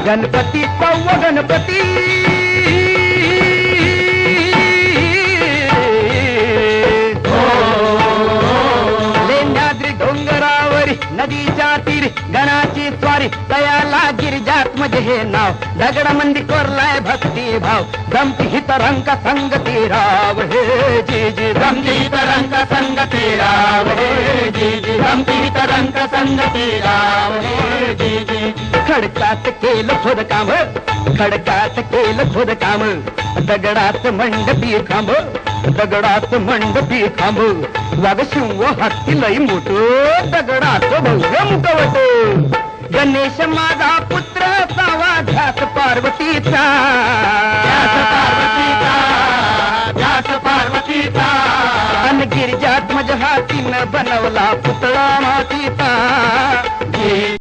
गणपती सव्वा गणपती लेंड्याद्री डोंगरावरी नदीच्या तीरी गणाची स्वारी तयाला गिरिजात म्हणजे हे नाव दगडामंदी कोरलाय भक्ती भाव गमती हित रंग संगती राव हे जी जी गमती हित रंग संगती राव हे जी जी गमती हित रंग संगती राव हे जी जी खडकात केलं खोदकाम खडकात केलं खोदकाम दगडात मंडपी खांब दगडात मंडपी खांब वाग शिव हत्ती लई मोठं दगडात भव्य मुखवट गणेश माझा पुत्र सावा ध्यास पार्वतीचा अन गिरिजात माझ्या हातीनं बनवला पुतळा मातीचा